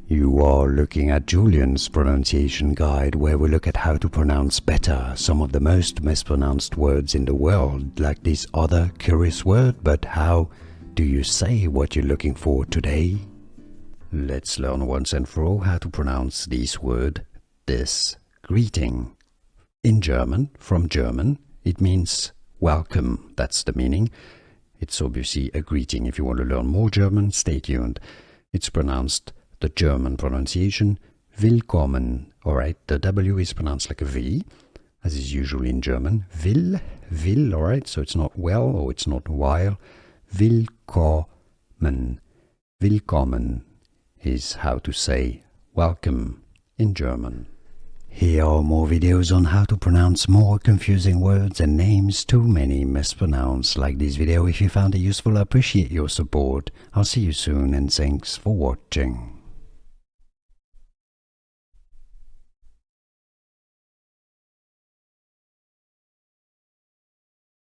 You are looking at Julian's pronunciation guide, where we look at how to pronounce better some of the most mispronounced words in the world, like this other curious word. But how do you say what you're looking for today? Let's learn once and for all how to pronounce this word, this greeting. In German, from German, it means welcome. That's the meaning. It's obviously a greeting. If you want to learn more German, stay tuned. It's pronounced the German pronunciation, Willkommen. Alright, the W is pronounced like a V, as is usually in German. Will, alright, so it's not well or it's not while. Willkommen. Willkommen is how to say welcome in German. Here are more videos on how to pronounce more confusing words and names too many mispronounced. Like this video if you found it useful. I appreciate your support. I'll see you soon and thanks for watching.